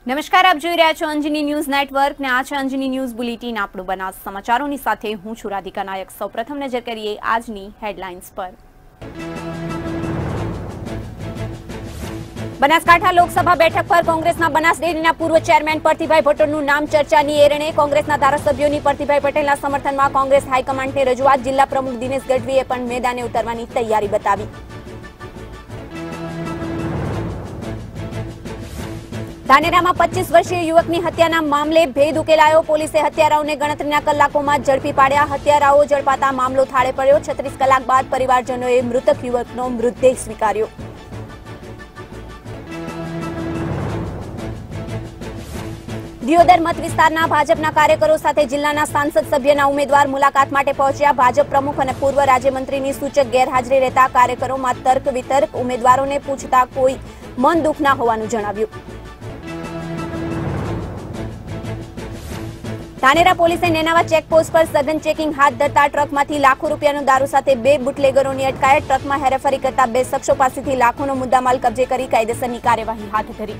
નમસ્કાર, આપ જોઈ રહ્યા છો અંજની ન્યૂઝ નેટવર્ક ને આ છે અંજની ન્યૂઝ બુલેટિન આપણું બનાસ સમાચારોની સાથે હું છું રાધિકા નાયક। સૌપ્રથમ નજર કરીએ આજની હેડલાઇન્સ પર। બનાસકાંઠા લોકસભા બેઠક પર કોંગ્રેસના બનાસ ડેરીના પૂર્વ ચેરમેન પરથીભાઈ ભટ્ટનું નામ ચર્ચાની એરણે। કોંગ્રેસના ધારાસભ્યોની પરથીભાઈ પટેલના સમર્થનમાં કોંગ્રેસ હાઈકમાન્ડને રજૂઆત। જિલ્લા પ્રમુખ દિનેશ ગઢવીએ પણ મેદાને ઉતરવાની તૈયારી બતાવી। ધાનેરામાં 25 વર્ષીય યુવકની હત્યાના મામલે ભેદ ઉકેલાયો। પોલીસે હત્યારાઓને ગણતરીના કલાકોમાં ઝડપી પાડ્યા। હત્યારાઓ ઝડપાતા મામલો થાળે પડ્યો। 36 કલાક બાદ પરિવારજનોએ મૃતક યુવકનો મૃતદેહ સ્વીકાર્યો। દિયોદર મત વિસ્તારના ભાજપના કાર્યકરો સાથે જિલ્લાના સાંસદ સભ્યના ઉમેદવાર મુલાકાત માટે પહોંચ્યા। ભાજપ પ્રમુખ અને પૂર્વ રાજ્યમંત્રીની સૂચક ગેરહાજરી રહેતા કાર્યકરોમાં તર્ક વિતર્ક। ઉમેદવારોને પૂછતા કોઈ મન દુઃખ ના હોવાનું જણાવ્યું। ધાનેરા પોલીસે નેનાવા ચેકપોસ્ટ પર સઘન ચેકિંગ હાથ ધરતા ટ્રકમાંથી લાખો રૂપિયાનો દારૂ સાથે 2 બુટલેગરોની અટકાયત। ટ્રકમાં હેરાફેરી કરતા 2 શખ્સો પાસેથી લાખોનો મુદ્દામાલ કબજે કરી કાયદેસરની કાર્યવાહી હાથ ધરી।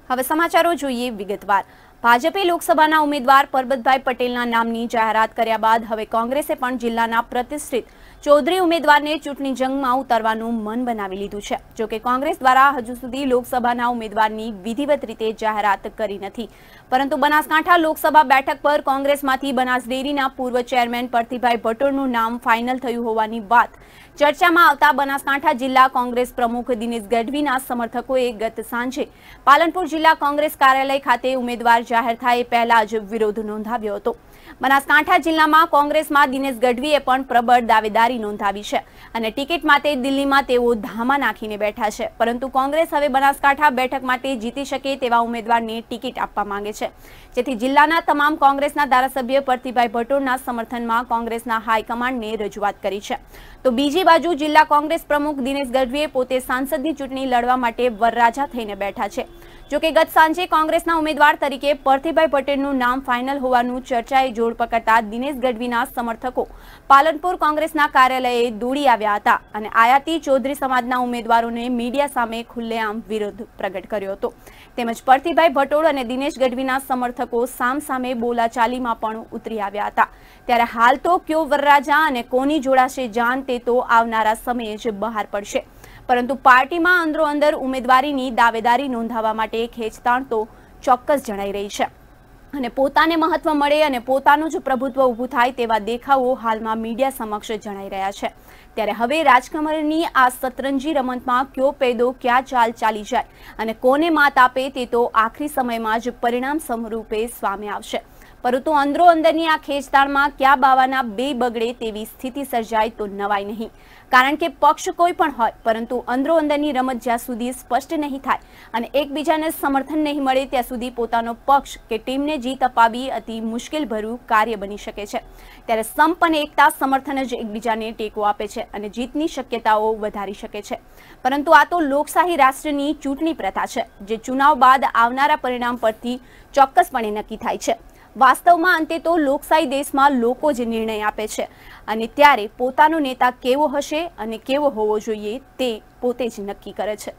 હવે સમાચારો જોઈએ વિગતવાર। ભાજપે લોકસભાના ઉમેદવાર પરબતભાઈ પટેલના નામની જાહેરાત કર્યા બાદ હવે કોંગ્રેસે પણ જિલ્લાના પ્રતિષ્ઠિત ચૌધરી ઉમેદવારને ચૂંટણી જંગમાં ઉતારવાનું મન બનાવી લીધું છે। જોકે કોંગ્રેસ દ્વારા હજુ સુધી લોકસભાના ઉમેદવારની વિધિવત રીતે જાહેરાત કરી નથી, પરંતુ બનાસકાંઠા લોકસભા બેઠક પર કોંગ્રેસમાંથી બનાસ ડેરીના પૂર્વ ચેરમેન પરથીભાઈ ભટ્ટનું નામ ફાઇનલ થયું હોવાની વાત ચર્ચામાં આવતા બનાસકાંઠા જિલ્લા કોંગ્રેસ પ્રમુખ દિનેશ ગઢવીના સમર્થકોએ ગત સાંજે પાલનપુર જિલ્લા કોંગ્રેસ કાર્યાલય ખાતે ઉમેદવાર જાહેર થાય પહેલા જ વિરોધ નોંધાવ્યો હતો। બનાસકાંઠા જિલ્લામાં કોંગ્રેસમાં દિનેશ ગઢવીએ પણ પ્રબળ દાવેદારી નોંધાવી છે અને ટિકિટ માટે દિલ્હીમાં તેઓ ધામા નાખીને બેઠા છે, પરંતુ કોંગ્રેસ હવે બનાસકાંઠા બેઠક માટે જીતી શકે તેવા ઉમેદવારને ટિકિટ આપવા માંગે છે, જેથી જિલ્લાના તમામ કોંગ્રેસના ધારાસભ્ય પરથીભાઈ ભટ્ટના સમર્થનમાં કોંગ્રેસના હાઈકમાન્ડને રજૂઆત કરી છે। તો બીજી બાજુ જિલ્લા કોંગ્રેસ પ્રમુખ દિનેશ ગઢવીએ પોતે સાંસદની ચૂંટણી લડવા માટે વરરાજા થઈને બેઠા છે। જોકે ગત સાંજે કોંગ્રેસના ઉમેદવાર તરીકે પરથીભાઈ પટેલનું નામ ફાઇનલ હોવાનું ચર્ચાએ જોર પકડતા દિનેશ ગઢવીના સમર્થકો પાલનપુર કોંગ્રેસના કાર્યાલયે દોડી આવ્યા હતા અને આયાતી ચૌધરી સમાજના ઉમેદવારોને મીડિયા સામે ખુલ્લેઆમ વિરોધ પ્રગટ કર્યો હતો। તેમજ પરથીભાઈ ભટ્ટ અને દિનેશ ગઢવીના સમર્થકો સામસામે બોલાચાલીમાં પણ ઉતરી આવ્યા હતા। ત્યારે હાલ તો કયો વરરાજા અને કોની જોડાશે જાન તે તો આવનારા સમયે જ બહાર પડશે, પરંતુ પાર્ટીમાં અંદરો અંદર ઉમેદવારીની દાવેદારી નોંધાવવા માટે ખેંચતાણ તો ચોક્કસ જણાઈ રહી છે અને પોતાને મહત્વ મળે અને પોતાનું જ પ્રભુત્વ ઊભું થાય તેવા દેખાવો હાલમાં મીડિયા સમક્ષ જણાઈ રહ્યા છે। ત્યારે હવે રાજકમલની આ સતરંજી રમતમાં કયો પેદો ક્યાં ચાલ ચાલી જાય અને કોને માત આપે તે તો આખરી સમયમાં જ પરિણામ સ્વરૂપે સામે આવશે, પરંતુ અંદરો અંદરની આ ખેંચતાણમાં ક્યાં બાવાના બે બગડે તેવી સ્થિતિ સર્જાય તો નવાય નહીં, કારણ કે પક્ષ કોઈ પણ હોય, પરંતુ અંદરો અંદરની રમત જ્યાં સુધી સ્પષ્ટ નહીં થાય અને એકબીજાને સમર્થન નહીં મળે ત્યાં સુધી પોતાનો પક્ષ કે ટીમને જીત અપાવવી અતિ મુશ્કેલભર્યું કાર્ય બની શકે છે। ત્યારે સંપ અને એકતા સમર્થન જ એકબીજાને ટેકો આપે છે અને જીતની શક્યતાઓ વધારી શકે છે, પરંતુ આ તો લોકશાહી રાષ્ટ્રની ચૂંટણી પ્રથા છે, જે ચુનાવ બાદ આવનારા પરિણામ પરથી ચોક્કસપણે નક્કી થાય છે। વાસ્તવમાં અંતે તો લોકશાહી દેશમાં લોકો જ નિર્ણય આપે છે અને ત્યારે પોતાનો નેતા કેવો હશે અને કેવો હોવો જોઈએ તે પોતે જ નક્કી કરે છે।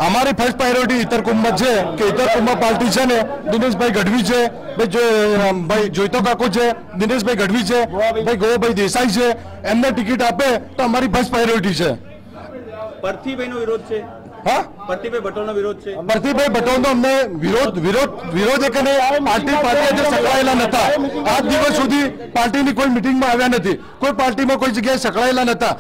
અમારી ફર્સ્ટ પ્રાયોરિટી ઇતરકુંભમાં છે કે ઇતરકુંભમાં પાર્ટી છે ને દિનેશભાઈ ગઢવી છે, ભાઈ જોઈતો કાકો છે, દિનેશભાઈ ગઢવી છે, ભાઈ ગોવાભાઈ દેસાઈ છે, એમને ટિકિટ આપે તો અમારી ફર્સ્ટ પ્રાયોરિટી છે। પરથીભાઈનો વિરોધ છે, હા પરથીભાઈ ભટ્ટનો વિરોધ છે, પરથીભાઈ ભટ્ટનો અમને વિરોધ કે પાર્ટી સંકળાયેલા નતા, આજ દિવસ સુધી પાર્ટીની કોઈ મિટિંગમાં આવ્યા નથી, કોઈ પાર્ટીમાં કોઈ જગ્યાએ સંકળાયેલા નતા,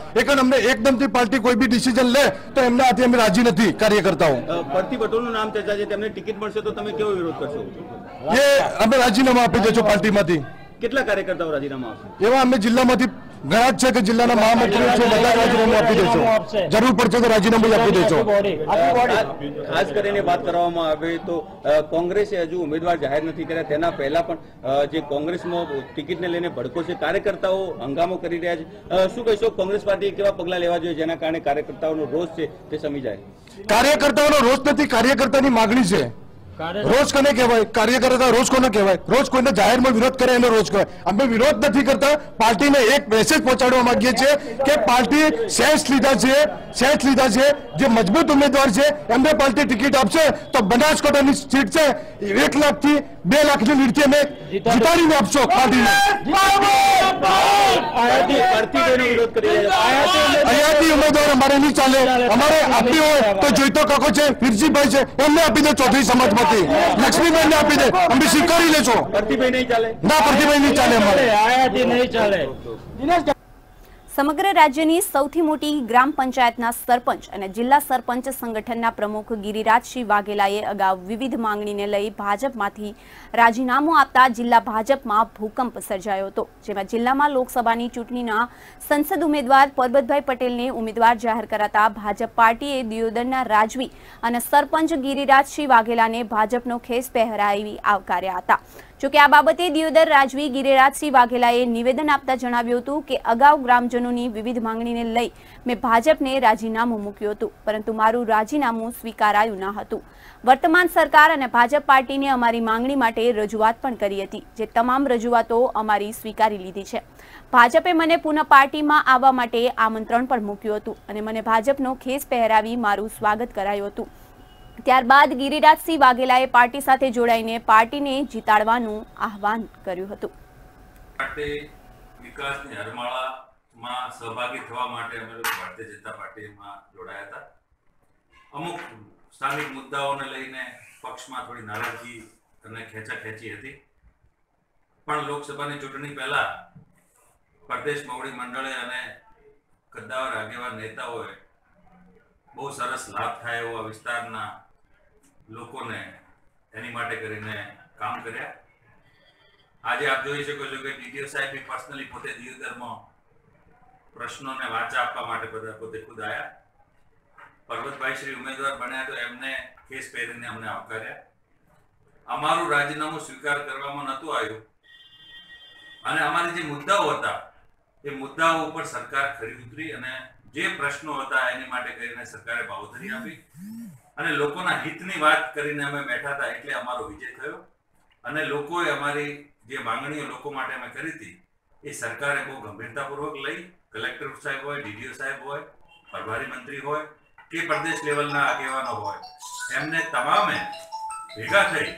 અમને એકદમથી પાર્ટી કોઈ બી ડિસિઝન લે તો એમના હાથે અમે રાજી નથી કાર્યકર્તાઓ। પરથી ભટ્ટનું નામ ચર્ચા છે, તેમને ટિકિટ મળશે તો તમે કેવો વિરોધ કરશો? એ અમે રાજીનામા આપી દઈશું પાર્ટીમાંથી। કેટલા કાર્યકર્તાઓ રાજીનામા આપશે? એવા અમે જિલ્લામાંથી ઘણા જ છે કે જિલ્લાના મહામંત્રીઓ છે, બધા રાજીનામું આપી દેશો, જરૂર પડશે તો રાજીનામું આપી દેશો। ખાસ કરીને વાત કરવામાં આવે તો કોંગ્રેસે હજુ ઉમેદવાર જાહેર નથી કર્યા, તેના પહેલા પણ જે કોંગ્રેસમાં ટિકિટને લઈને ભડકો છે, કાર્યકર્તાઓ હંગામો કરી રહ્યા છે, શું કહેશો? કોંગ્રેસ પાર્ટીએ કેવા પગલા લેવા જોઈએ જેના કારણે કાર્યકર્તાઓનો રોષ છે તે સમી જાય? કાર્યકર્તાઓનો રોષ નથી, કાર્યકર્તાની માગણી છે રોજ કોને કહેવાય? કાર્યકર્તા રોજ કોને કહેવાય? રોજ કોઈને જાહેરમાં વિરોધ કરે એને રોજ કહેવાય. અમે વિરોધ નથી કરતા, પાર્ટીને એક મેસેજ પહોંચાડવા માંગીએ છીએ કે પાર્ટી સેન્સ લીધા છે, જે મજબૂત ઉમેદવાર છે એમને પાર્ટી ટિકિટ આપશે તો બનાસકાંઠાની સીટ છે 1 લાખથી 2 લાખની લીડથી અમે જીતાડીને આપશો પાર્ટીને. અહીંયાથી ઉમેદવાર અમારે નહીં ચાલે. અમારે આપવી હોય તો જોઈતો કાકો છે વીરજીભાઈ છે એમને આપી દે, ચૌધરી સમાજમાંથી લક્ષ્મીબેનને આપી દે, અમે સ્વીકારી લેશો. પ્રતિભાઈ નહીં ચાલે? ના, પ્રતિભાઈ નહીં ચાલે અમારે. સમગ્ર રાજ્યની સૌથી મોટી ગ્રામ પંચાયતના સરપંચ અને જિલ્લા સરપંચ સંગઠનના પ્રમુખ ગિરિરાજસિંહ વાઘેલાએ અગાઉ વિવિધ માંગણીને લઈ ભાજપમાંથી રાજીનામું આપતા જિલ્લા ભાજપમાં ભૂકંપ સર્જાયો હતો, જેમાં જિલ્લામાં લોકસભાની ચૂંટણીના સંસદ ઉમેદવાર પરબતભાઈ પટેલને ઉમેદવાર જાહેર કરાતા ભાજપ પાર્ટીએ દિયોદરના રાજવી અને સરપંચ ગિરિરાજસિંહ વાઘેલાને ભાજપનો ખેસ પહેરાવી આવકાર્યા હતા. જોકે આ બાબતે દિયોદર રાજવી ગિરિરાજસિંહ વાઘેલાએ નિવેદન આપતા જણાવ્યું હતું કે અગાઉ ગ્રામજનોની વિવિધ માંગણીને લઈ મેં ભાજપને રાજીનામું મૂક્યું હતું, પરંતુ મારું રાજીનામું સ્વીકારાયું ન હતું. વર્તમાન સરકાર અને ભાજપ પાર્ટીને અમારી માંગણી માટે રજૂઆત પણ કરી હતી, જે તમામ રજૂઆતો અમારી સ્વીકારી લીધી છે. ભાજપે મને પુનઃ પાર્ટીમાં આવવા માટે આમંત્રણ પણ મૂક્યું હતું અને મને ભાજપનો ખેસ પહેરાવી મારું સ્વાગત કરાયું હતું. ત્યારબાદ ગિરિરાજસિંહ વાઘેલાએ પાર્ટી સાથે જોડાઈને પાર્ટીને જીતાડવાનું આહવાન કર્યું હતું. વિકાસની હરમાળામાં સહભાગી થવા માટે અમે લોકો ભારતીય જનતા પાર્ટીમાં જોડાયા હતા. અમુક સ્થાનિક મુદ્દાઓને લઈને પક્ષમાં થોડી નારાજગી અને ખેંચાખેંચી હતી, પણ લોકસભાની ચૂંટણી પહેલા પ્રદેશ મોવડી મંડળે અને કદ્દાવર આગેવાન નેતાઓએ બહુ સરસ લાભ થાય એવો આ વિસ્તારના લોકોને એની માટે કરીને કામ કર્યા. આજે આપ જોઈ શકો છો કે ડીડીઓ સાહેબ બી પર્સનલી પોતે દિયોદરમાં પ્રશ્નોને વાચા આપવા માટે બધા પોતે ખુદ આવ્યા. પરબતભાઈ શ્રી ઉમેદવાર બન્યા તો એમને કેસ પહેરીને અમને આવકાર્યા. અમારું રાજીનામું સ્વીકાર કરવામાં નહોતું આવ્યું અને અમારી જે મુદ્દાઓ હતા એ મુદ્દાઓ ઉપર સરકાર ખરી ઉતરી અને જે પ્રશ્નો હતા એની માટે કરીને સરકારે બાંહેધરી આપી અને લોકોના હિતની વાત કરીને અમે બેઠા હતા, એટલે અમારો વિજય થયો. અને લોકોએ અમારી જે માંગણીઓ લોકો માટે અમે કરી હતી એ સરકારે બહુ ગંભીરતાપૂર્વક લઈ. કલેક્ટર સાહેબ હોય, ડીડીઓ સાહેબ હોય, પ્રભારી મંત્રી હોય કે પ્રદેશ લેવલના આગેવાનો હોય, એમને તમામે ભેગા થઈ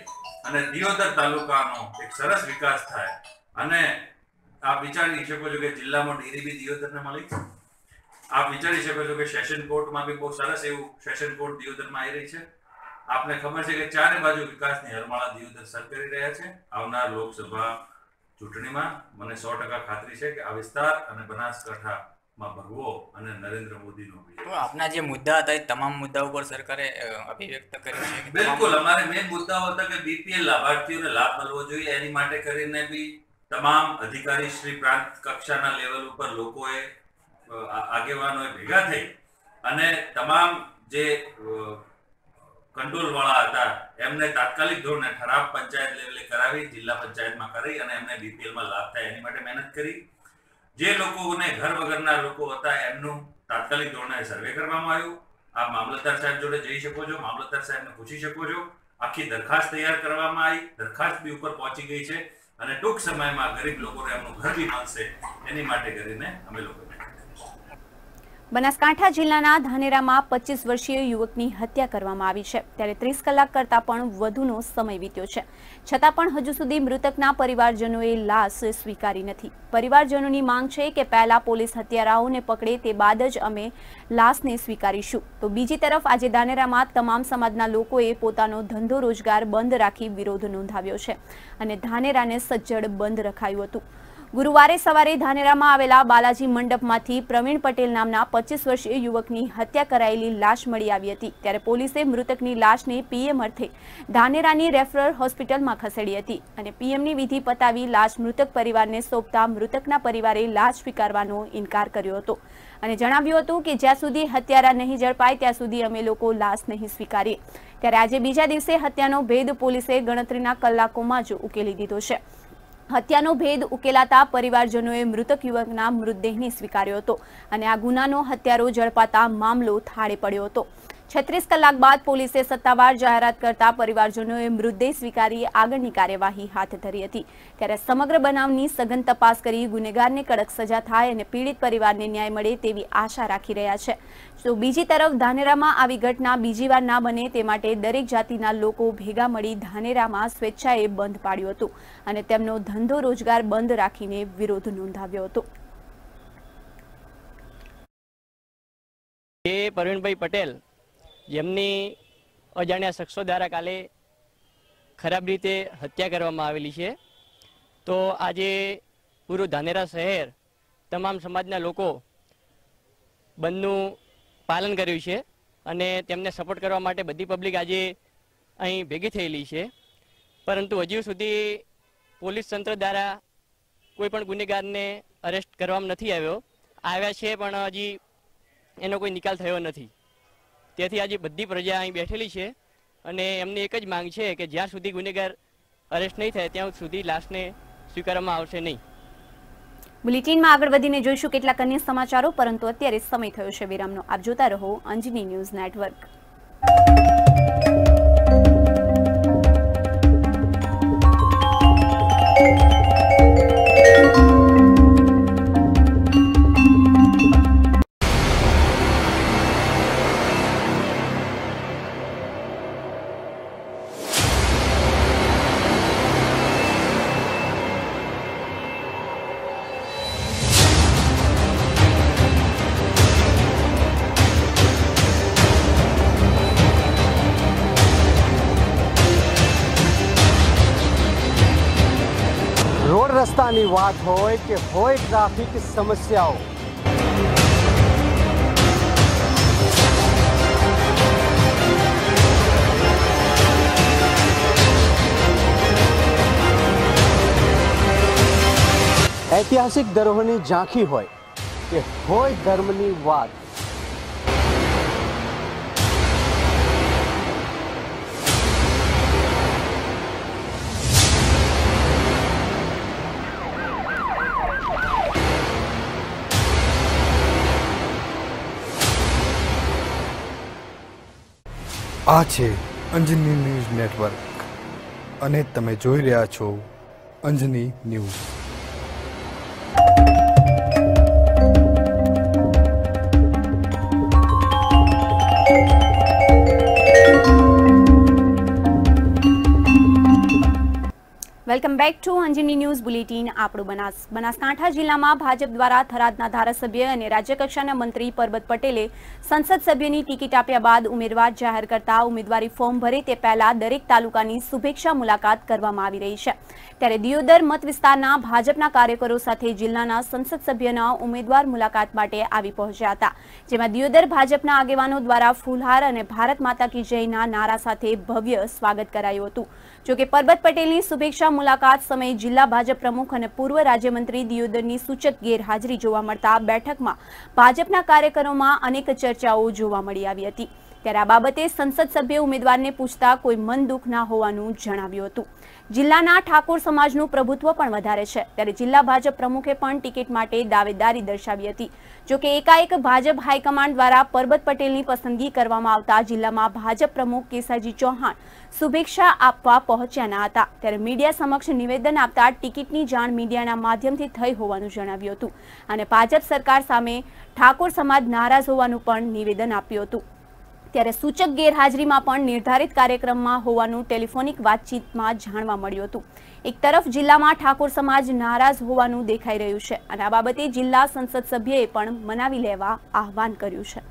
અને દિયોદર તાલુકાનો એક સરસ વિકાસ થાય. અને આપ વિચારી શકો છો કે જિલ્લામાં ડેરી બી દિયોદરને મળી. આપ વિચારી શકો છો કે સેશન કોર્ટમાં બી બહુ સરસ એવું સેશન કોર્ટ દિયોદરમાં આવી રહી છે. આપને ખબર છે કે ચારે બાજુ વિકાસની હરમાળા દિયોદર સર કરી રહ્યા છે. આવનાર લોકસભા ચૂંટણીમાં મને 100% ખાતરી છે કે આ વિસ્તાર અને બનાસકાંઠામાં ભરવો અને નરેન્દ્ર મોદીનો વિજય. આપના જે મુદ્દા હતા એ તમામ મુદ્દાઓ પર સરકારે અભિવ્યક્ત કર્યું છે. બિલકુલ, અમારે મેઇન મુદ્દાઓ હતા કે બીપીએલ લાભાર્થીઓને લાભ મળવો જોઈએ, એની માટે કરીને બી તમામ અધિકારી શ્રી પ્રાંત કક્ષાના લેવલ ઉપર લોકોએ આગેવાનોએ ભેગા થઈ અને તમામ જે કંટ્રોલ વાળા હતા એમને તાત્કાલિક ધોરણે ઠરાવ પંચાયત લેવલે કરાવી, જિલ્લા પંચાયતમાં કરી અને એમને બીપીએલમાં લાભ થાય એની માટે મહેનત કરી. જે લોકોને ઘર વગરના લોકો હતા એમનું તાત્કાલિક ધોરણે સર્વે કરવામાં આવ્યું. આપ મામલતદાર સાહેબ જોડે જઈ શકો છો, મામલતદાર સાહેબને પૂછી શકો છો. આખી દરખાસ્ત તૈયાર કરવામાં આવી, દરખાસ્ત બી ઉપર પહોંચી ગઈ છે અને ટૂંક સમયમાં ગરીબ લોકોને એમનું ઘર બી મળશે એની માટે કરીને અમે લોકો. બનાસકાંઠા જિલ્લાના ધાનેરામાં 25 વર્ષીય યુવકની હત્યા કરવામાં આવી છે, ત્યારે 30 કલાક કરતાં પણ વધુનો સમય વીત્યો છે, છતાં પણ હજુ સુધી મૃતકના પરિવારજનોએ લાશ સ્વીકારી નથી. પરિવારજનોની માંગ છે કે પહેલા પોલીસ હત્યારાઓને પકડે તે બાદ જ અમે લાશને સ્વીકારીશું. તો બીજી તરફ આજે ધાનેરામાં તમામ સમાજના લોકોએ પોતાનો ધંધો રોજગાર બંધ રાખી વિરોધ નોંધાવ્યો છે અને ધાનેરાને સજ્જડ બંધ રખાયું હતું. ગુરુવારે સવારે ધાનેરામાં આવેલા બાલાજી મંડપમાંથી પ્રવીણ પટેલ નામના 25 વર્ષીય યુવકની હત્યા કરાયેલી લાશ મળી આવી હતી, ત્યારે પોલીસે મૃતકની લાશને પીએમ અર્થે ધાનેરાની રેફરલ હોસ્પિટલમાં ખસેડી હતી અને પીએમની વિધિ પતાવી લાશ મૃતક પરિવારને સોંપતા મૃતકના પરિવારે લાશ સ્વીકારવાનો ઇનકાર કર્યો હતો અને જણાવ્યું હતું કે જ્યાં સુધી હત્યારા નહીં ઝડપાય ત્યાં સુધી અમે લોકો લાશ નહીં સ્વીકારીએ. ત્યારે આજે બીજા દિવસે હત્યાનો ભેદ પોલીસે ગણતરીના કલાકોમાં જ ઉકેલી દીધો છે. હત્યાનો ભેદ ઉકેલાતા પરિવારજનોએ મૃતક યુવકના મૃતદેહને સ્વીકાર્યો હતો અને આ ગુનાનો હત્યારો ઝડપાતા મામલો થાળે પડ્યો હતો. 36 કલાક બાદ પોલીસે સત્તાવાર જાહેરાત કરતા પરિવારજનોએ મૃતદેહ સ્વીકારી આગળની કાર્યવાહી હાથ ધરી હતી। ત્યારે સમગ્ર બનાવની સઘન તપાસ કરી ગુનેગારને કડક સજા થાય અને પીડિત પરિવારને ન્યાય મળે તેવી આશા રાખી રહ્યા છે। તો બીજી તરફ ધાનેરામાં આવી ઘટના બીજી વાર ના બને તે માટે દરેક જાતિના લોકો ભેગા મળી ધાનેરામાં સ્વેચ્છાએ બંધ પાડ્યું હતું અને તેમનો ધંધો રોજગાર બંધ રાખીને વિરોધ નોંધાવ્યો હતો। પ્રવીણભાઈ પટેલ જેમની અજાણ્યા શખ્સો દ્વારા કાલે ખરાબ રીતે હત્યા કરવામાં આવેલી છે, તો આજે પૂરું ધાનેરા શહેર તમામ સમાજના લોકો બંધનું પાલન કર્યું છે અને તેમને સપોર્ટ કરવા માટે બધી પબ્લિક આજે અહીં ભેગી થયેલી છે। પરંતુ હજુ સુધી પોલીસ તંત્ર દ્વારા કોઈ પણ ગુનેગારને અરેસ્ટ કરવામાં નથી આવ્યા છે, પણ હજી એનો કોઈ નિકાલ થયો નથી। તેથી આજે બધી પ્રજા અહીં બેઠેલી છે અને એમની એક જ માંગ છે કે જ્યાં સુધી ગુનેગાર અરેસ્ટ નહીં થાય ત્યાં સુધી લાશને સ્વીકારવામાં આવશે નહીં। બુલેટિનમાં આગળ વધીને જોઈશું કેટલાક અન્ય સમાચારો, પરંતુ અત્યારે સમય થયો છે વિરામનો। આપ જોતા રહો અંજની ન્યૂઝ નેટવર્ક। રોડ રસ્તાની વાત હોય કે હોય ટ્રાફિક સમસ્યાઓ, ઐતિહાસિક ધરોહરની ઝાંખી હોય કે હોય ધર્મની વાત, આ છે અંજની ન્યૂઝ નેટવર્ક અને તમે જોઈ રહ્યા છો Anjani news. Welcome back to Anjani news bulletin. આપણું બનાસકાંઠા જિલ્લામાં ભાજપ દ્વારા થરાદના ધારાસભ્ય અને રાજ્યકક્ષાના મંત્રી પરબત પટેલે સંસદ સભ્યની ટિકિટ આપ્યા બાદ ઉમેદવાર જાહેર કરતા ઉમેદવારી ફોર્મ ભરે તે પહેલા દરેક તાલુકાની શુભેચ્છા મુલાકાત કરવામાં આવી રહી છે। ત્યારે દિયોદર મત વિસ્તારના ભાજપના કાર્યકરો સાથે જિલ્લાના સંસદ સભ્યના ઉમેદવાર મુલાકાત માટે આવી પહોંચ્યા હતા, જેમાં દિયોદર ભાજપના આગેવાનો દ્વારા ફૂલહાર અને ભારત માતા કી જયના નારા સાથે ભવ્ય સ્વાગત કરાયું હતું। જોકે પરબત પટેલની શુભેચ્છા મુલાકાત સમયે જિલ્લા ભાજપ પ્રમુખ અને પૂર્વ રાજ્યમંત્રી દિયોદરની સૂચક ગેરહાજરી જોવા મળતા બેઠકમાં ભાજપના કાર્યકરોમાં અનેક ચર્ચાઓ જોવા મળી આવી હતી। ત્યારે આ બાબતે સંસદ સભ્ય ઉમેદવારને પૂછતા કોઈ મન દુઃખ ના હોવાનું જણાવ્યું હતું। જિલ્લાના ઠાકોર સમાજનું પ્રભુત્વ પણ વધારે છે, ત્યારે જિલ્લા ભાજપ પ્રમુખે પણ ટિકિટ માટે દાવેદારી દર્શાવી હતી। જોકે એકાએક ભાજપ હાઈકમાન્ડ દ્વારા પરબત પટેલની પસંદગી કરવામાં આવતા જિલ્લામાં ભાજપ પ્રમુખ કેસાજી ચૌહાણ શુભેચ્છા આપવા પહોંચ્યા ન હતા। ત્યારે મીડિયા સમક્ષ નિવેદન આપતા ટિકિટની જાણ મીડિયાના માધ્યમથી થઈ હોવાનું જણાવ્યું હતું અને ભાજપ સરકાર સામે ઠાકોર સમાજ નારાજ હોવાનું પણ નિવેદન આપ્યું હતું। ત્યારે સૂચક ગેરહાજરીમાં પણ નિર્ધારિત કાર્યક્રમમાં હોવાનું ટેલિફોનિક વાતચીતમાં જાણવા મળ્યું હતું। એક તરફ જિલ્લામાં ઠાકોર સમાજ નારાજ હોવાનું દેખાઈ રહ્યું છે અને આ બાબતે જિલ્લા સંસદ સભ્યએ પણ મનાવી લેવા આહવાન કર્યું છે।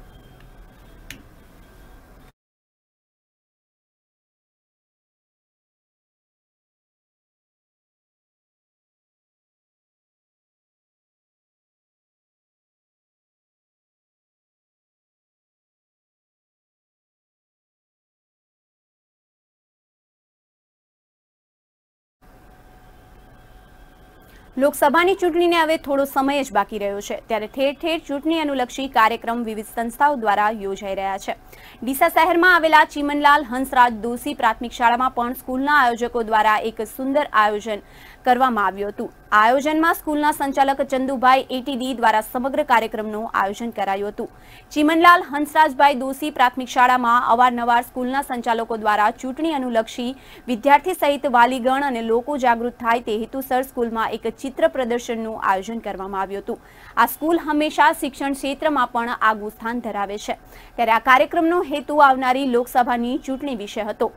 લોકસભાની ચૂંટણીને હવે થોડો સમય જ બાકી રહ્યો છે, ત્યારે ઠેર ઠેર ચૂંટણી અનુલક્ષી કાર્યક્રમ વિવિધ સંસ્થાઓ દ્વારા યોજાઈ રહ્યા છે। ડીસા શહેરમાં આવેલા ચીમનલાલ હંસરાજ દોશી પ્રાથમિક શાળામાં પણ સ્કૂલના આયોજકો દ્વારા એક સુંદર આયોજન કરવામાં આવ્યું હતું। આયોજનમાં સ્કૂલના સંચાલક ચંદુભાઈ એટીડી દ્વારા સમગ્ર કાર્યક્રમનું આયોજન કરાયું હતું. ચીમનલાલ હંસરાજભાઈ દોશી પ્રાથમિક શાળામાં અવારનવાર સ્કૂલના સંચાલકો દ્વારા ચૂંટણી અનુલક્ષી વિદ્યાર્થી સહિત વાલીગણ અને લોકો જાગૃત થાય તે હેતુસર સ્કૂલમાં એક ચિત્ર પ્રદર્શનનું આયોજન કરવામાં આવ્યું હતું. આ સ્કૂલ હંમેશા શિક્ષણ ક્ષેત્રમાં પણ આગવું સ્થાન ધરાવે છે, ત્યારે આ કાર્યક્રમનો હેતુ આવનારી લોકસભાની ચૂંટણી વિશે હતો.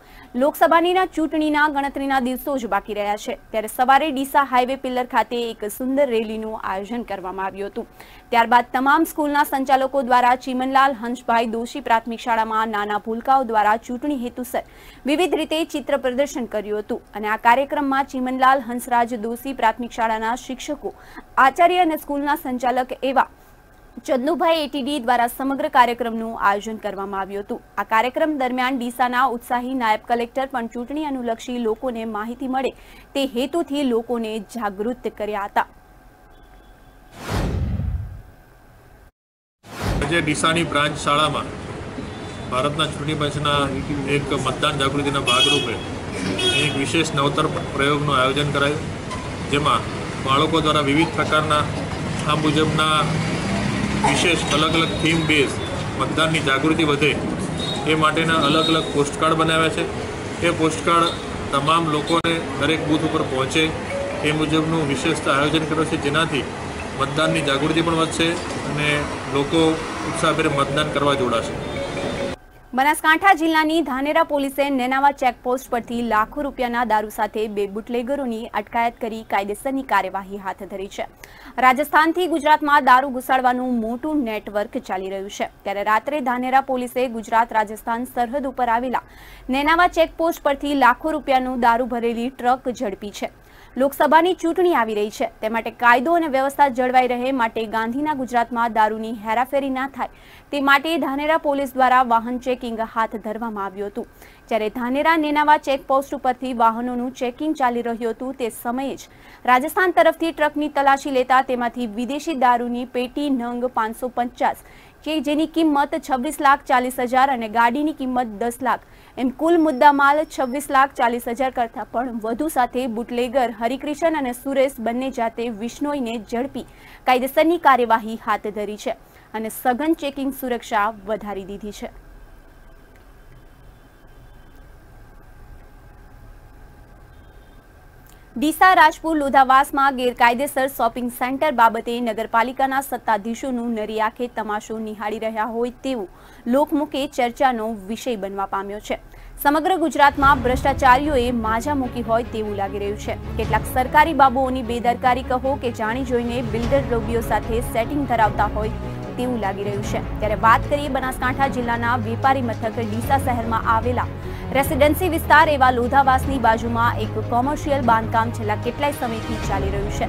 લોકસભાની ચૂંટણીના ગણતરીના દિવસો જ બાકી રહ્યા છે, ત્યારે સવારે ડીસા હાઈવે પિલ્લર ખાતે એક સુંદર રેલીનું આયોજન કરવામાં આવ્યું હતું. ત્યારબાદ તમામ સ્કૂલના સંચાલકો દ્વારા ચીમનલાલ હંસભાઈ દોશી પ્રાથમિક શાળામાં નાના ભૂલકાઓ દ્વારા ચૂંટણી હેતુસર વિવિધ રીતે ચિત્ર પ્રદર્શન કર્યું હતું. અને આ કાર્યક્રમમાં ચીમનલાલ હંસરાજ દોશી પ્રાથમિક શાળાના શિક્ષકો, આચાર્ય અને સ્કૂલના સંચાલક એવા ચંદુભાઈ એટીડી દ્વારા સમગ્ર કાર્યક્રમનું આયોજન કરવામાં આવ્યું હતું. આ કાર્યક્રમ દરમિયાન ડીસાના ઉત્સાહી નાયબ કલેક્ટર પણ ચૂંટણી અનુલક્ષી લોકોને માહિતી મળે તે હેતુથી લોકોને જાગૃત કર્યા હતા. આજે ડીસાની બ્રાન્ચ શાળામાં ભારતના ચૂંટણી પંચના એક મતદાન જાગૃતિના ભાગરૂપે એક વિશેષ નવતર પ્રયોગનું આયોજન કરાયું, જેમાં બાળકો દ્વારા વિવિધ પ્રકારના આ મુજબના વિશેષ અલગ અલગ થીમ બેઝ મતદાનની જાગૃતિ વધે એ માટેના અલગ અલગ પોસ્ટકાર્ડ બનાવ્યા છે. એ પોસ્ટકાર્ડ તમામ લોકોને દરેક બૂથ ઉપર પહોંચે એ મુજબનું વિશેષ આયોજન કર્યું છે, જેનાથી મતદાનની જાગૃતિ પણ વધશે અને લોકો ઉત્સાહભેર મતદાન કરવા જોડાશે. બનાસકાંઠા જિલ્લાની ધાનેરા પોલીસે નેનાવા ચેકપોસ્ટ પરથી લાખો રૂપિયાના દારૂ સાથે 2 બુટલેગરોની અટકાયત કરી કાયદેસરની કાર્યવાહી હાથ ધરી છે. રાજસ્થાનથી ગુજરાતમાં દારૂ ઘુસાડવાનું મોટું નેટવર્ક ચાલી રહ્યું છે, ત્યારે રાત્રે ધાનેરા પોલીસે ગુજરાત રાજસ્થાન સરહદ ઉપર આવેલા નેનાવા ચેકપોસ્ટ પરથી લાખો રૂપિયાનું દારૂ ભરેલી ટ્રક ઝડપી છે. લોકસભાની ચૂંટણી આવી રહી છે, તે માટે કાયદો અને વ્યવસ્થા જળવાઈ રહે માટે ગાંધીના ગુજરાતમાં દારૂની હેરાફેરી ના થાય તે માટે ધાનેરા પોલીસ દ્વારા વાહન ચેકિંગ હાથ ધરવામાં આવ્યું હતું. જ્યારે ધાનેરા નેનાવા ચેકપોસ્ટ ઉપરથી વાહનોનું ચેકિંગ ચાલી રહ્યું હતું તે સમયે જ રાજસ્થાન તરફથી ટ્રકની તલાશી લેતા તેમાંથી વિદેશી દારૂની પેટી નંગ 550 કે જેની કિંમત 26,40,000 અને ગાડીની કિંમત 10 લાખ એમ કુલ મુદ્દામાલ 26,40,000 કરતાં પણ વધુ સાથે બુટલેગર હરિકૃષ્ણ અને સુરેશ બંને જાતે વિશ્નોઈને ઝડપી કાયદેસરની કાર્યવાહી હાથ ધરી છે અને સઘન ચેકિંગ સુરક્ષા વધારી દીધી છે. ડીસા રાજપુર લોધાવાસમાં ગેરકાયદેસર શોપિંગ સેન્ટર બાબતે નગરપાલિકાના સત્તાધીશોનું નરી આંખે તમાશો નિહાળી રહ્યા હોય તેવું લોકમુખે ચર્ચાનો વિષય બનવા પામ્યો છે. સમગ્ર ગુજરાતમાં ભ્રષ્ટાચારીઓએ માજા મૂકી હોય તેવું લાગી રહ્યું છે. કેટલાક સરકારી બાબુઓની બેદરકારી કહો કે જાણી જોઈને બિલ્ડર લોબીઓ સાથે સેટિંગ ધરાવતા હોય તેવું લાગી રહ્યું છે. ત્યારે વાત કરીએ બનાસકાંઠા જિલ્લાના વેપારી મથક ડીસા શહેરમાં આવેલા રેસિડેન્સી વિસ્તાર એવા લોધાવાસની બાજુમાં એક કોમર્શિયલ બાંધકામ છેલ્લા કેટલાય સમયથી ચાલી રહ્યું છે.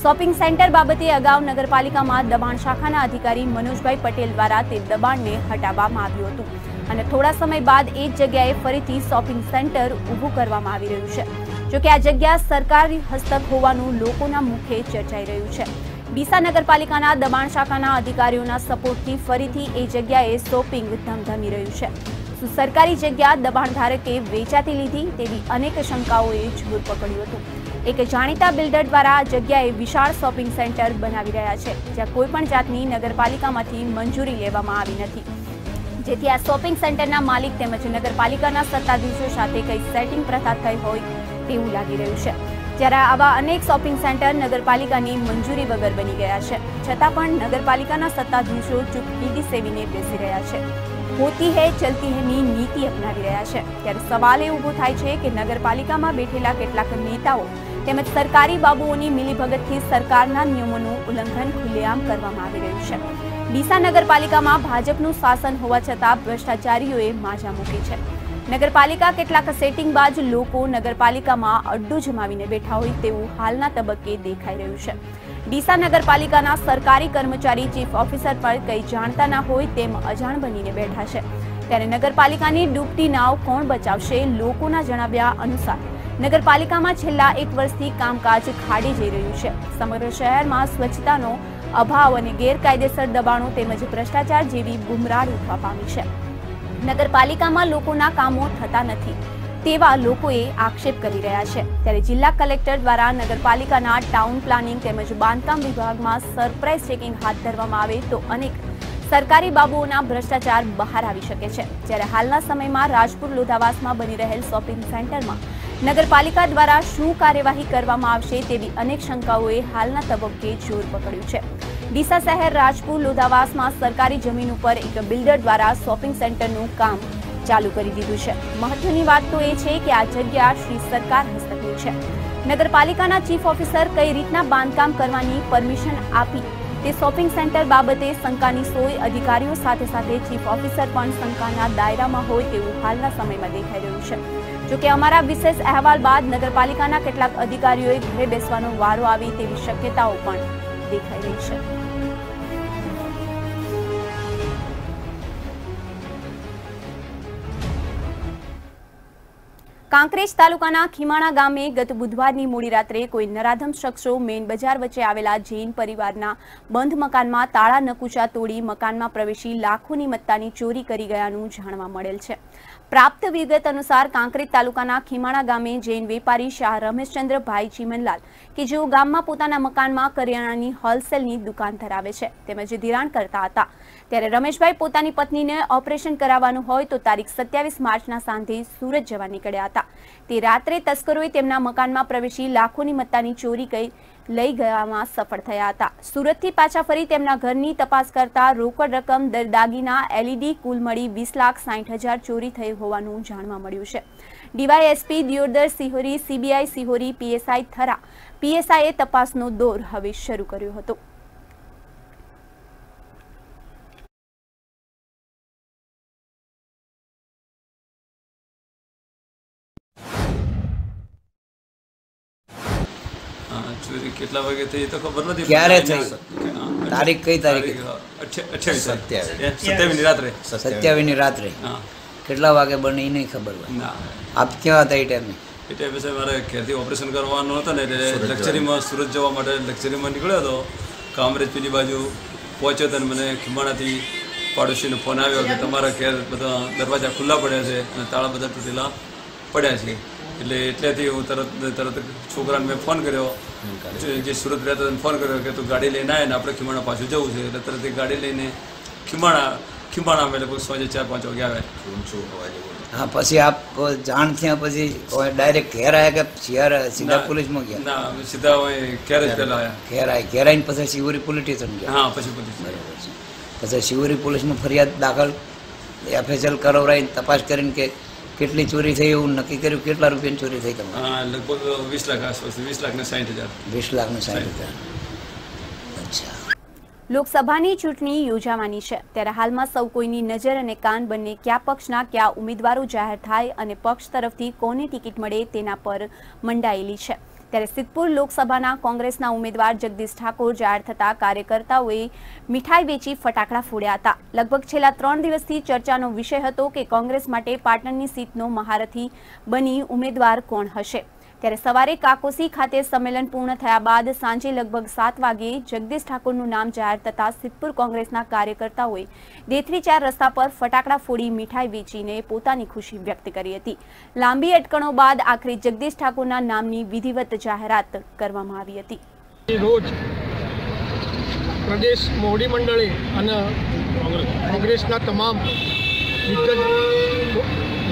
શોપિંગ સેન્ટર બાબતે અગાઉ નગરપાલિકામાં દબાણ શાખાના અધિકારી મનોજભાઈ પટેલ દ્વારા તે દબાણને હટાવવામાં આવ્યું હતું અને થોડા સમય બાદ એ જ જગ્યાએ ફરીથી શોપિંગ સેન્ટર ઊભું કરવામાં આવી રહ્યું છે. જોકે આ જગ્યા સરકારી હસ્તક હોવાનું લોકોના મુખે ચર્ચાઈ રહ્યું છે. ડીસા નગરપાલિકાના દબાણ શાખાના અધિકારીઓના સપોર્ટથી ફરીથી એ જગ્યાએ શોપિંગ ધમધમી રહ્યું છે. સરકારી જગ્યા દબાણધારકે વેચાતી લીધી તેવી અનેક શંકાઓએ જોર પકડ્યું હતું. એક જાણીતા બિલ્ડર દ્વારા આ જગ્યાએ વિશાળ શોપિંગ સેન્ટર બનાવી રહ્યા છે, જ્યાં કોઈપણ જાતની નગરપાલિકામાંથી મંજૂરી લેવામાં આવી નથી, જેથી આ શોપિંગ સેન્ટરના માલિક તેમજ નગરપાલિકાના સત્તાધીશો સાથે કઈ સેટિંગ પ્રથા થઈ હોય તેવું લાગી રહ્યું છે. જ્યારે આવા અનેક શોપિંગ સેન્ટર નગરપાલિકાની મંજૂરી વગર બની ગયા છે, છતાં પણ નગરપાલિકાના સત્તાધીશો ચૂપકીદી સેવીને બેસી રહ્યા છે. હોતી હૈ ચલતી હૈની નીતિ અપનાવી રહ્યા છે. ત્યારે સવાલ એ ઊભો થાય છે કે નગરપાલિકામાં બેઠેલા કેટલાક નેતાઓ તેમજ સરકારી બાબુઓની મિલીભગતથી સરકારના નિયમોનું ઉલ્લંઘન ખુલ્લેઆમ કરવામાં આવી રહ્યું છે. ડીસા નગરપાલિકામાં ભાજપનું શાસન હોવા છતાં ભ્રષ્ટાચારીઓએ માજા મૂકી છે. નગરપાલિકા કેટલાક સેટિંગબાજ લોકો નગરપાલિકામાં અડ્ડું જમાવીને બેઠા હોય તેવું હાલના તબક્કે દેખાઈ રહ્યું છે. ડીસા નગરપાલિકાના સરકારી કર્મચારી ચીફ ઓફિસર પર કંઈ જાણતા ના હોય તેમ અજાણ બનીને બેઠા છે. ત્યારે નગરપાલિકાની ડૂબતી નાવ કોણ બચાવશે? લોકોના જણાવ્યા અનુસાર નગરપાલિકામાં છેલ્લા 1 વર્ષથી કામકાજ ખાડી જઈ રહ્યું છે. સમગ્ર શહેરમાં સ્વચ્છતાનો અભાવ અને ગેરકાયદેસર દબાણો તેમજ ભ્રષ્ટાચાર જેવી બુમરાળ ઉઠવા પામી છે. નગરપાલિકામાં લોકોના કામો થતા નથી. તેવા લોકોએ આક્ષેપ કરી રહ્યા છે। ત્યારે જિલ્લા કલેક્ટર દ્વારા નગરપાલિકાના ટાઉન પ્લાનિંગ તેમજ બાંધકામ વિભાગમાં સરપ્રાઇઝ ચેકિંગ હાથ ધરવામાં આવે તો અનેક સરકારી બાબુઓના ભ્રષ્ટાચાર બહાર આવી શકે છે। જ્યારે હાલના સમયમાં રાજપુર લોધાવાસમાં બની રહેલ શોપિંગ સેન્ટરમાં નગરપાલિકા દ્વારા શું કાર્યવાહી કરવામાં આવશે તેવી અનેક શંકાઓએ હાલના તબક્કે જોર પકડ્યું છે। ડીસા શહેર રાજપુર લોધાવાસમાં સરકારી જમીન ઉપર એક બિલ્ડર દ્વારા શોપિંગ સેન્ટરનું કામ ચાલુ કરી દીધું છે। મહત્વની વાત તો એ છે કે આ જગ્યા શ્રી સરકાર હસ્તકની છે। નગરપાલિકાના ચીફ ઓફિસર કઈ રીતના બાંધકામ કરવાની પરમિશન આપી તે શોપિંગ સેન્ટર બાબતે શંકાની સોય અધિકારીઓ સાથે સાથે ચીફ ઓફિસર પણ શંકાના દાયરામાં હોય તેવું હાલના સમયમાં દેખાઈ રહ્યું છે। જોકે અમારા વિશેષ અહેવાલ બાદ નગરપાલિકાના કેટલાક અધિકારીઓએ ઘરે બેસવાનો વારો આવે તેવી શક્યતાઓ પણ દેખાઈ રહી છે। કાંકરેજ તાલુકાના ખીમાણા ગામે ગત બુધવારની મોડી રાત્રે કોઈ નરાધમ શખ્સો મેઇન બજાર વચ્ચે આવેલા જૈન પરિવારના બંધ મકાનમાં તાળા નકુચા તોડી મકાનમાં પ્રવેશી લાખોની મત્તાની ચોરી કરી ગયાનું જાણવા મળેલ છે। પ્રાપ્ત વિગત અનુસાર કાંકરેજ તાલુકાના ખીમાણા ગામે જૈન વેપારી શાહ રમેશચંદ્રભાઈ ચીમનલાલ કે જેઓ ગામમાં પોતાના મકાનમાં કરિયાણાની હોલસેલની દુકાન ધરાવે છે તેમજ ધિરાણ કરતા હતા। ત્યારે રમેશભાઈ પોતાની પત્નીને ઓપરેશન કરાવવાનું હોય તો તારીખ 27 માર્ચના સાંજે સુરત જવા નીકળ્યા હતા। તે રાત્રે તસ્કરોએ તેમના મકાનમાં પ્રવેશી લાખોની મત્તાની ચોરી લઈ ગયામાં સફળ થયા હતા। સુરતથી પાછા ફરી તેમના ઘરની તપાસ કરતા રોકડ રકમ દાગીના એલઈડી કુલ મળી 20,60,000 ચોરી થઈ હોવાનું જાણવા મળ્યું છે। DYSP Deodar Sihori, CBI Sihori, PSI Thara પીએસઆઈએ તપાસનો દોર હવે શરૂ કર્યો હતો। ચોરી કેટલા વાગે થઈ તો ખબર નથી, ક્યારે થઈ, તારીખ કઈ તારીખે? 27 રાત્રે। 27 રાત્રે કેટલા વાગે બની નહીં ખબર હોય? આપ ક્યાં હતા એ ટાઈમે? એ ટાઈમે સાહેબ મારે ઘેરથી ઓપરેશન કરવાનું હતું ને એટલે લક્ઝરીમાં સુરત જવા માટે લક્ઝરીમાં નીકળ્યો હતો। કામરેજ પેલી બાજુ પહોંચ્યો હતો અને મને ખીમાણાથી પાડોશીનો ફોન આવ્યો કે તમારા ઘેર બધા દરવાજા ખુલ્લા પડ્યા છે અને તાળા બધા તૂટેલા પડ્યા છે। એટલેથી હું તરત છોકરાને મેં ફોન કર્યો, જે સુરત રહેતા હતા ફોન કર્યો કે તું ગાડી લઈને આવે ને આપણે ખીમાણા પાછું જવું છે। એટલે તરત ગાડી લઈને ખીમાણા અમે લગભગ સાંજે 4-5 વાગે આવ્યા। હા, પછી આપ જાણ થયા પછી ડાયરેક્ટ ઘેર આવ્યા કે સીધા પોલીસમાં ગયા? ના, સીધા ઘેર જ પહેલા આવ્યા। ઘેર આવીને પછી શિવરી પોલીસ સ્ટેશન ગયા? હા, પછી પોલીસ પછી શિવરી પોલીસમાં ફરિયાદ દાખલ એફએસએલ કરાવરાઈને તપાસ કરીને કે કેટલી ચોરી થઈ એવું નક્કી કર્યું? કેટલા રૂપિયાની ચોરી થઈ તમારે? લગભગ 20 લાખ આસપાસ, 20,60,000। 20,60,000। અચ્છા। લોકસભાની ચૂંટણી યોજાવાની છે ત્યારે હાલમાં સૌ કોઈની નજર અને કાન બંને કયા પક્ષના કયા ઉમેદવારો જાહેર થાય અને પક્ષ તરફથી કોને ટિકિટ મળે તેના પર મંડાયેલી છે। ત્યારે સિદ્ધપુર લોકસભાના કોંગ્રેસના ઉમેદવાર જગદીશ ઠાકોર જાહેર થતા કાર્યકર્તાઓએ મીઠાઈ વેચી ફટાકડા ફોડ્યા હતા। લગભગ છેલ્લા 3 દિવસથી ચર્ચાનો વિષય હતો કે કોંગ્રેસ માટે પાટણની સીટનો મહારથી બની ઉમેદવાર કોણ હશે। ત્યારે સવારે કાકોસી ખાતે સંમેલન પૂર્ણ થયા બાદ સાંજે લગભગ 7 વાગે જગદીશ ઠાકોરનું નામ જાહેર થતા સિદ્ધપુર કોંગ્રેસના કાર્યકર્તાઓએ દેથરી 4 રસ્તા પર ફટાકડા ફોડી મીઠાઈ વેચીને પોતાની ખુશી વ્યક્ત કરી હતી। લાંબી અટકણો બાદ આખરે જગદીશ ઠાકોરના નામની વિધિવત જાહેરાત કરવામાં આવી હતી। રોજ પ્રદેશ મોવડી મંડળે અને કોંગ્રેસના તમામ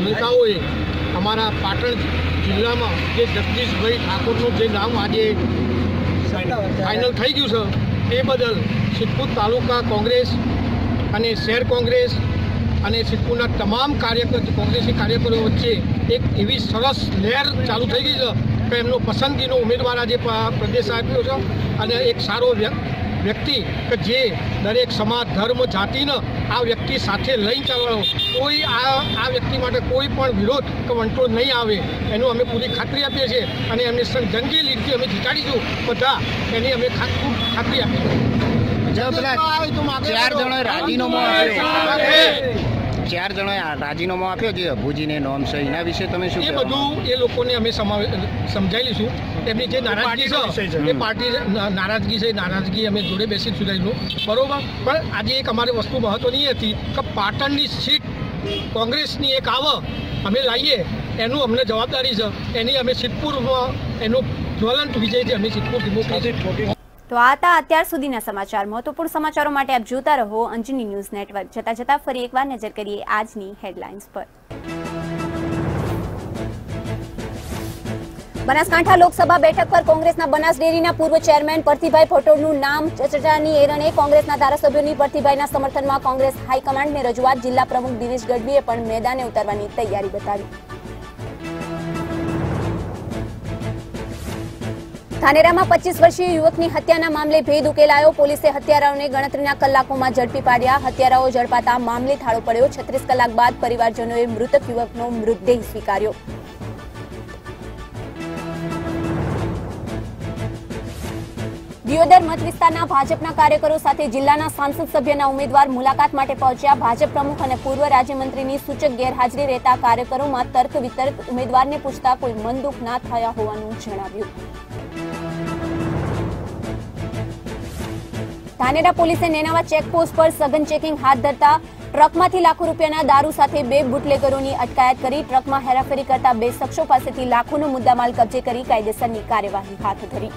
નેતાઓએ અમારા પાટણ જિલ્લામાં જે જગદીશભાઈ ઠાકોરનું જે નામ આજે ફાઇનલ થઈ ગયું છે એ બદલ સિદ્ધપુર તાલુકા કોંગ્રેસ અને શહેર કોંગ્રેસ અને સિદ્ધપુરના તમામ કોંગ્રેસી કાર્યકરો વચ્ચે એક એવી સરસ લહેર ચાલુ થઈ ગઈ છે કે એમનો પસંદગીનો ઉમેદવાર આજે પ્રદેશ આપ્યો છે અને એક સારો વ્યક્તિ કે જે દરેક સમાજ ધર્મ જાતિને આ વ્યક્તિ સાથે લઈને ચાલવાનો, કોઈ આ વ્યક્તિ માટે કોઈ પણ વિરોધ કે વંટોળ નહીં આવે એનું અમે પૂરી ખાતરી આપીએ છીએ અને એમને જંગી લીડથી અમે જીતાડીશું બધા, એની અમે ખૂબ ખાતરી આપીએ છીએ। 4 જણોએ રાજીનામું આપ્યો, 4 જણોએ રાજીનામું આપ્યો જે અભુજીને નોમ છે એના વિશે તમે શું? એ બધું એ લોકોને અમે સમજાવી લઈશું। એમની જે નારાજગી છે એ પાર્ટી નારાજગી છે, નારાજગી અમે જોડે બેસી સુધારીશું, બરોબર। પણ આજે એક અમારી વસ્તુ મહત્વની હતી કે પાટણની સીટ કોંગ્રેસની એક આવે અમે લાવીએ એનું અમને જવાબદારી છે, એની અમે સિદ્ધપુરમાં એનો જ્વલંત વિજય છે. અમે સિદ્ધપુર ડેમોક્રેસી. તો આ હતા અત્યાર સુધીના સમાચાર. મહત્વપૂર્ણ સમાચારો માટે આપ જોતા રહો અંજની ન્યૂઝ નેટવર્ક. જતા ફરી એકવાર નજર કરીએ આજની હેડલાઇન્સ પર. બનાસકાંઠા લોકસભા બેઠક પર કોંગ્રેસના બનાસ ડેરીના પૂર્વ ચેરમેન પરથીભાઈ પટોળનું નામ ચર્ચાની એરણે. કોંગ્રેસના ધારાસભ્યોની પરથીભાઈના સમર્થનમાં કોંગ્રેસ હાઈકમાન્ડને રજૂઆત. જિલ્લા પ્રમુખ દિનેશ ગઢવીએ પણ મેદાને ઉતરવાની તૈયારી બતાવી. ધાનેરામાં 25 વર્ષીય યુવકની હત્યાના મામલે ભેદ ઉકેલાયો. પોલીસે હત્યારાઓને ગણતરીના કલાકોમાં ઝડપી પાડ્યા. હત્યારાઓ ઝડપાતા મામલે થાળો પડ્યો. 36 કલાક બાદ પરિવારજનોએ મૃતક યુવકનો મૃતદેહ સ્વીકાર્યો. દિયોદર મત વિસ્તારના ભાજપના કાર્યકરો સાથે જિલ્લાના સાંસદ સભ્યના ઉમેદવાર મુલાકાત માટે પહોંચ્યા. ભાજપ પ્રમુખ અને પૂર્વ રાજ્યમંત્રીની સૂચક ગેરહાજરી રહેતા કાર્યકરોમાં તર્ક વિતર્ક. ઉમેદવારને પૂછતા કોઈ મન દુઃખ ના થયા હોવાનું જણાવ્યું. ધાનેરા પોલીસે નેનાવા ચેકપોસ્ટ પર સઘન ચેકિંગ હાથ ધરતા ટ્રકમાંથી લાખો રૂપિયાના દારૂ સાથે 2 બુટલેગરોની અટકાયત કરી. ટ્રકમાં હેરાફેરી કરતા 2 શખ્સો પાસેથી લાખોનો મુદ્દામાલ કબજે કરી કાયદેસરની કાર્યવાહી હાથ ધરી.